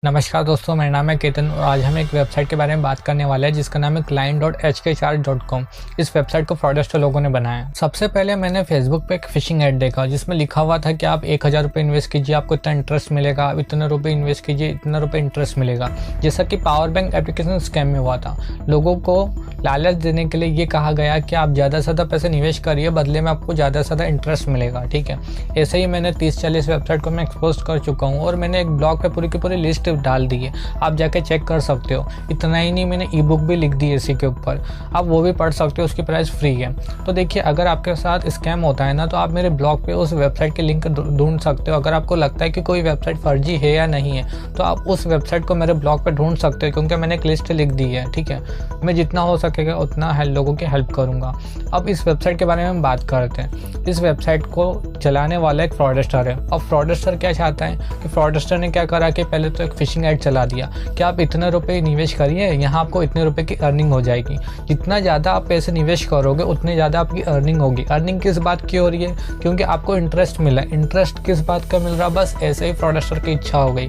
नमस्कार दोस्तों, मेरा नाम है केतन और आज हम एक वेबसाइट के बारे में बात करने वाले हैं जिसका नाम है client.hkcharge.com। इस वेबसाइट को फ्रॉडस्टर लोगों ने बनाया है। सबसे पहले मैंने फेसबुक पे एक फिशिंग ऐड देखा जिसमें लिखा हुआ था कि आप 1000 रुपये इन्वेस्ट कीजिए, आपको इतना इंटरेस्ट मिलेगा, आप इतने रुपये इन्वेस्ट कीजिए, इतना रुपये इंटरेस्ट मिलेगा। जैसा कि पावर बैंक एप्लीकेशन स्कैम में हुआ था, लोगों को लालच देने के लिए ये कहा गया कि आप ज़्यादा से ज़्यादा पैसे निवेश करिए, बदले में आपको ज़्यादा से ज़्यादा इंटरेस्ट मिलेगा। ठीक है, ऐसे ही मैंने 30-40 वेबसाइट को मैं एक्सपोज कर चुका हूँ और मैंने एक ब्लॉग पे पूरी की पूरी लिस्ट डाल दी है, आप जाके चेक कर सकते हो। इतना ही नहीं, मैंने ई बुक भी लिख दी है इसी के ऊपर, आप वो भी पढ़ सकते हो, उसकी प्राइस फ्री है। तो देखिए, अगर आपके साथ स्कैम होता है ना, तो आप मेरे ब्लॉग पे उस वेबसाइट के लिंक ढूंढ सकते हो। अगर आपको लगता है कि कोई वेबसाइट फर्जी है या नहीं है, तो आप उस वेबसाइट को मेरे ब्लॉग पे ढूंढ सकते हो, क्योंकि मैंने एक लिस्ट लिख दी है। ठीक है, मैं जितना हो सकेगा उतना लोगों की हेल्प करूंगा। अब इस वेबसाइट के बारे में हम बात करते हैं। इस वेबसाइट को चलाने वाला एक फ्रॉडस्टर है। अब फ्रॉडस्टर क्या चाहता है कि फ्रॉडस्टर ने क्या करा कि पहले तो एक फिशिंग ऐड चला दिया कि आप इतने रुपए निवेश करिए, यहाँ आपको इतने रुपए की अर्निंग हो जाएगी। जितना ज़्यादा आप पैसे निवेश करोगे उतनी ज़्यादा आपकी अर्निंग होगी। अर्निंग किस बात की हो रही है? क्योंकि आपको इंटरेस्ट मिला। इंटरेस्ट किस बात का मिल रहा? बस ऐसे ही फ्रॉडस्टर की इच्छा हो गई।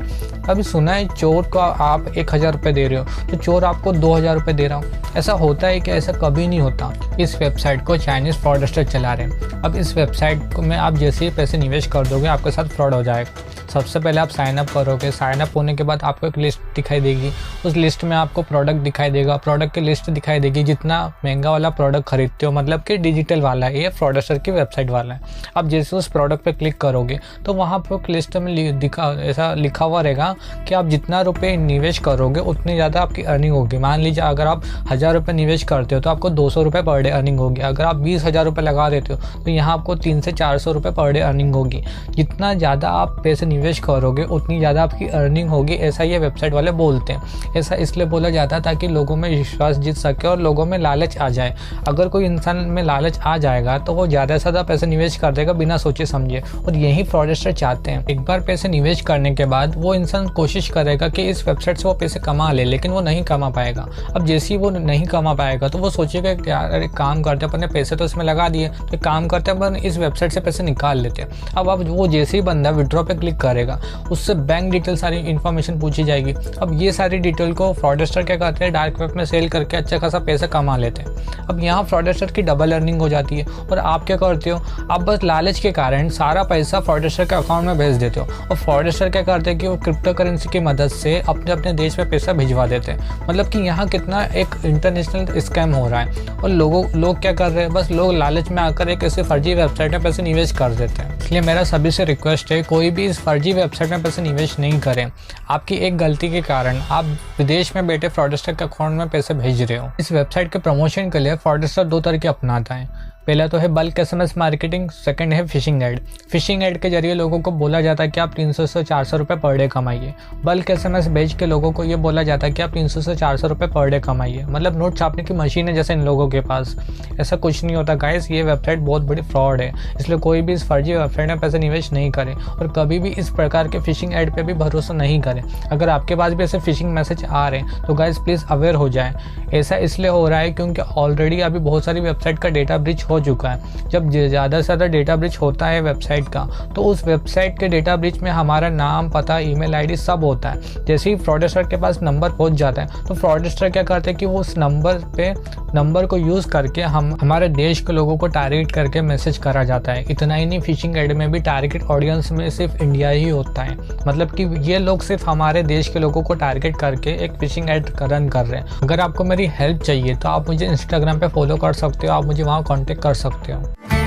अभी सुना है चोर को आप 1000 रुपये दे रहे हो तो चोर आपको 2000 रुपये दे रहा हो। ऐसा होता है कि ऐसा कभी नहीं होता। इस वेबसाइट को चाइनीज़ फ्रॉडस्टर चला रहे हैं। अब इस वेबसाइट को में आप जैसे ही पैसे निवेश कर दोगे आपके साथ फ्रॉड हो जाएगा। सबसे पहले आप साइन अप करोगे, साइन अप होने के बाद आपको एक लिस्ट दिखाई देगी। उस लिस्ट में आपको प्रोडक्ट दिखाई देगा, प्रोडक्ट की लिस्ट दिखाई देगी। जितना महंगा वाला प्रोडक्ट खरीदते हो, मतलब कि डिजिटल वाला है, ये फ्रॉडस्टर की वेबसाइट वाला है। अब जैसे उस प्रोडक्ट पे क्लिक करोगे तो वहाँ पर लिस्ट में ऐसा लिखा हुआ रहेगा कि आप जितना रुपये निवेश करोगे उतनी ज़्यादा आपकी अर्निंग होगी। मान लीजिए अगर आप 1000 रुपये निवेश करते हो तो आपको 200 रुपये पर डे अर्निंग होगी। अगर आप 20,000 रुपये लगा देते हो तो यहाँ आपको 300 से 400 रुपये पर डे अर्निंग होगी। जितना ज़्यादा आप पैसे निवेश करोगे उतनी ज़्यादा आपकी अर्निंग होगी, ऐसा ये वेबसाइट वाले बोलते हैं। ऐसा इसलिए बोला जाता है ताकि लोगों में विश्वास जीत सके और लोगों में लालच आ जाए। अगर कोई इंसान में लालच आ जाएगा तो वो ज़्यादा से ज़्यादा पैसे निवेश कर देगा बिना सोचे समझे, और यही फ्रॉडस्टर चाहते हैं। एक बार पैसे निवेश करने के बाद वो इंसान कोशिश करेगा कि इस वेबसाइट से वो पैसे कमा ले, लेकिन वो नहीं कमा पाएगा। अब जैसे ही वो नहीं कमा पाएगा तो वो सोचेगा कि यार एक काम करते हैं, अपने पैसे तो इसमें लगा दिए, तो एक काम करते हैं अपन इस वेबसाइट से पैसे निकाल लेते हैं। अब वो जैसे ही बंदा विड्रॉ पे क्लिक करेगा उससे बैंक डिटेल सारी इन्फॉर्मेशन पूछी जाएगी। अब ये सारी डिटेल को फ्रॉडस्टर क्या करते हैं, डार्क वेब में सेल करके अच्छा खासा पैसा कमा लेते हैं। अब यहाँ फ्रॉडस्टर की डबल अर्निंग हो जाती है। और आप क्या करते हो, आप बस लालच के कारण सारा पैसा फ्रॉडस्टर के अकाउंट में भेज देते हो। और फ्रॉडस्टर क्या करते हैं कि वो क्रिप्टो करेंसी की मदद से अपने अपने देश में पैसा भिजवा देते हैं। मतलब कि यहाँ कितना एक इंटरनेशनल स्कैम हो रहा है। और लोग क्या कर रहे हैं, बस लोग लालच में आकर एक ऐसी फर्जी वेबसाइट में पैसे निवेश कर देते हैं। इसलिए मेरा सभी से रिक्वेस्ट है, कोई भी इस फर्जी वेबसाइट में पैसे निवेश नहीं करें। आपकी एक गलती के कारण आप विदेश में बैठे फ्रॉडस्टर के अकाउंट में पैसे भेज रहे हो। इस वेबसाइट के प्रमोशन के लिए फ्रॉडस्टर 2 तरीके अपनाता है। पहला तो है बल्क SMS मार्केटिंग, सेकंड है फिशिंग ऐड। फिशिंग ऐड के जरिए लोगों को बोला जाता है कि आप 300 से 400 रुपये पर डे कमाइए। बल्क SMS भेज के लोगों को ये बोला जाता है कि आप 300 से 400 रुपये पर डे कमाइए। मतलब नोट छापने की मशीन है जैसे इन लोगों के पास। ऐसा कुछ नहीं होता गाइस, ये वेबसाइट बहुत बड़ी फ्रॉड है। इसलिए कोई भी इस फर्जी वेबसाइट में पैसे निवेश नहीं करे और कभी भी इस प्रकार के फिशिंग ऐड पे भी भरोसा नहीं करें। अगर आपके पास भी ऐसे फिशिंग मैसेज आ रहे हैं तो गाइस प्लीज़ अवेयर हो जाएं। ऐसा इसलिए हो रहा है क्योंकि ऑलरेडी अभी बहुत सारी वेबसाइट का डेटा ब्रीच हो चुका है। जब ज़्यादा से ज़्यादा डेटा ब्रीच होता है वेबसाइट का, तो उस वेबसाइट के डेटा ब्रीच में हमारा नाम, पता, ईमेल आईडी सब होता है। जैसे ही फ्रॉडस्टर के पास नंबर पहुंच जाता है तो फ्रॉडस्टर क्या करते हैं कि वो उस नंबर को यूज़ करके हमारे देश के लोगों को टारगेट करके मैसेज करा जाता है। इतना ही नहीं, फिशिंग ऐड में भी टारगेट ऑडियंस में सिर्फ इंडिया ही होता है। मतलब कि ये लोग सिर्फ हमारे देश के लोगों को टारगेट करके एक फिशिंग ऐड रन कर रहे हैं। अगर आपको मेरी हेल्प चाहिए तो आप मुझे इंस्टाग्राम पे फॉलो कर सकते हो, आप मुझे वहाँ कॉन्टेक्ट कर सकते हो।